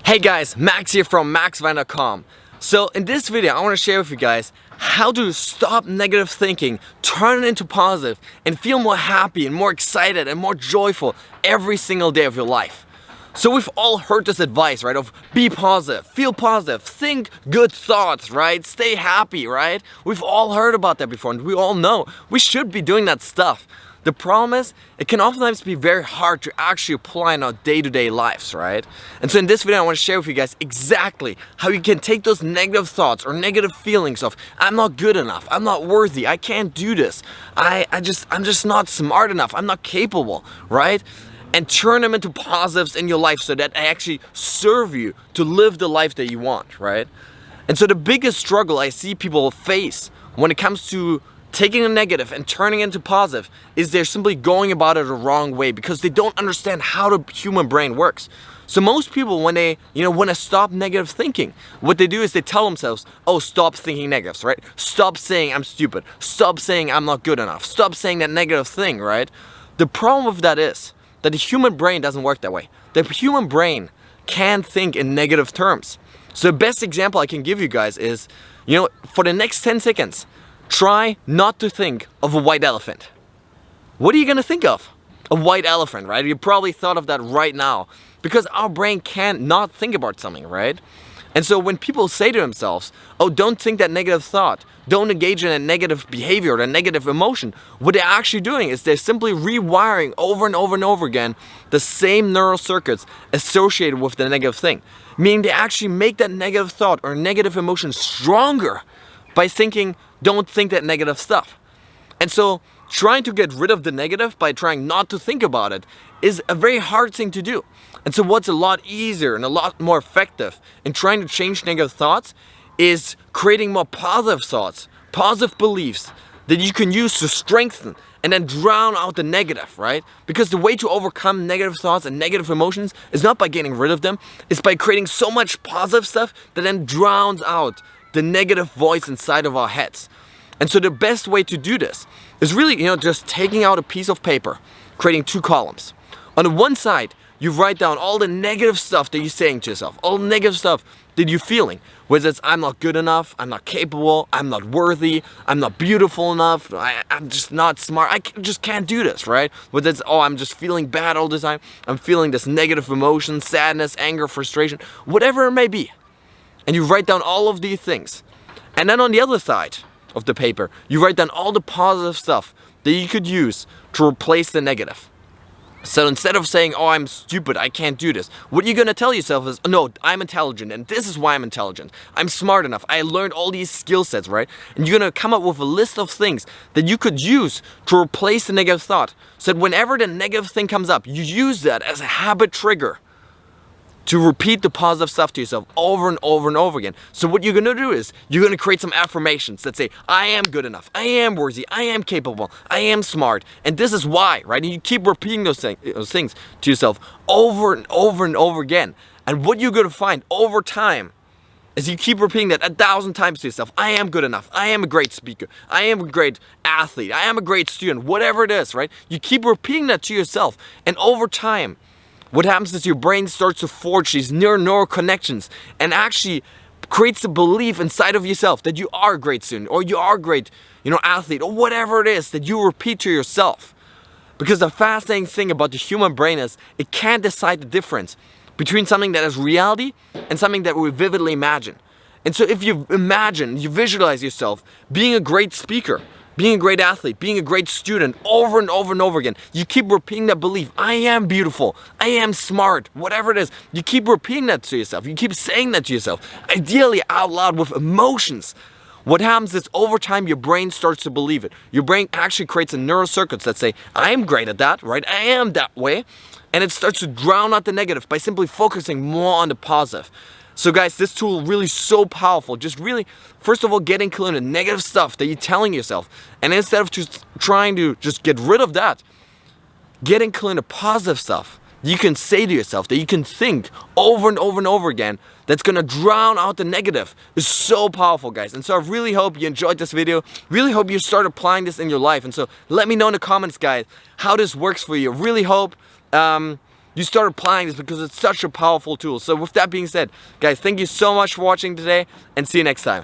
Hey guys, Max here from maxvan.com. So in this video I want to share with you guys how to stop negative thinking, turn it into positive, and feel more happy and more excited and more joyful every single day of your life. So we've all heard this advice, right, of be positive, feel positive, think good thoughts, right, stay happy, right? We've all heard about that before and we all know we should be doing that stuff. The problem is, it can oftentimes be very hard to actually apply in our day-to-day lives, right? And so in this video I want to share with you guys exactly how you can take those negative thoughts or negative feelings of I'm not good enough, I'm not worthy, I can't do this, I'm just not smart enough, I'm not capable, right? And turn them into positives in your life so that they actually serve you to live the life that you want, right? And so the biggest struggle I see people face when it comes to taking a negative and turning it into positive is they're simply going about it the wrong way because they don't understand how the human brain works. So most people, when they want to stop negative thinking, what they do is they tell themselves, oh, stop thinking negatives, right? Stop saying I'm stupid, stop saying I'm not good enough, stop saying that negative thing, right? The problem with that is that the human brain doesn't work that way. The human brain can't think in negative terms. So the best example I can give you guys is, for the next 10 seconds, try not to think of a white elephant. What are you gonna think of? A white elephant, right? You probably thought of that right now because our brain can't not think about something, right? And so when people say to themselves, oh, don't think that negative thought, don't engage in a negative behavior or a negative emotion, what they're actually doing is they're simply rewiring over and over and over again the same neural circuits associated with the negative thing. Meaning they actually make that negative thought or negative emotion stronger by thinking, don't think that negative stuff. And so trying to get rid of the negative by trying not to think about it is a very hard thing to do. And so what's a lot easier and a lot more effective in trying to change negative thoughts is creating more positive thoughts, positive beliefs that you can use to strengthen and then drown out the negative, right? Because the way to overcome negative thoughts and negative emotions is not by getting rid of them, it's by creating so much positive stuff that then drowns out the negative voice inside of our heads. And so the best way to do this is really, just taking out a piece of paper, creating two columns. On the one side, you write down all the negative stuff that you're saying to yourself, all the negative stuff that you're feeling. Whether it's I'm not good enough, I'm not capable, I'm not worthy, I'm not beautiful enough, I'm just not smart, just can't do this, right? Whether it's, oh, I'm just feeling bad all the time, I'm feeling this negative emotion, sadness, anger, frustration, whatever it may be. And you write down all of these things. And then on the other side of the paper, you write down all the positive stuff that you could use to replace the negative. So instead of saying, oh, I'm stupid, I can't do this, what you're gonna tell yourself is, no, I'm intelligent and this is why I'm intelligent. I'm smart enough, I learned all these skill sets, right? And you're gonna come up with a list of things that you could use to replace the negative thought. So that whenever the negative thing comes up, you use that as a habit trigger to repeat the positive stuff to yourself over and over and over again. So what you're gonna do is, you're gonna create some affirmations that say, I am good enough, I am worthy, I am capable, I am smart, and this is why, right? And you keep repeating those things to yourself over and over and over again. And what you're gonna find over time is you keep repeating that 1,000 times to yourself. I am good enough, I am a great speaker, I am a great athlete, I am a great student, whatever it is, right? You keep repeating that to yourself, and over time, what happens is your brain starts to forge these neural connections and actually creates a belief inside of yourself that you are a great student or you are a great, athlete or whatever it is that you repeat to yourself. Because the fascinating thing about the human brain is it can't decide the difference between something that is reality and something that we vividly imagine. And so if you imagine, you visualize yourself being a great speaker, being a great athlete, being a great student over and over and over again, you keep repeating that belief, I am beautiful, I am smart, whatever it is, you keep repeating that to yourself, you keep saying that to yourself, ideally out loud with emotions. What happens is over time your brain starts to believe it. Your brain actually creates a neural circuits that say, I am great at that, right? I am that way. And it starts to drown out the negative by simply focusing more on the positive. So guys, this tool is really so powerful. Just really, first of all, getting clear on the negative stuff that you're telling yourself. And instead of just trying to just get rid of that, getting clear on the positive stuff you can say to yourself, that you can think over and over and over again, that's gonna drown out the negative, is so powerful, guys. And so I really hope you enjoyed this video. Really hope you start applying this in your life. And so let me know in the comments, guys, how this works for you. I really hope you start applying this because it's such a powerful tool. So with that being said, guys, thank you so much for watching today and see you next time.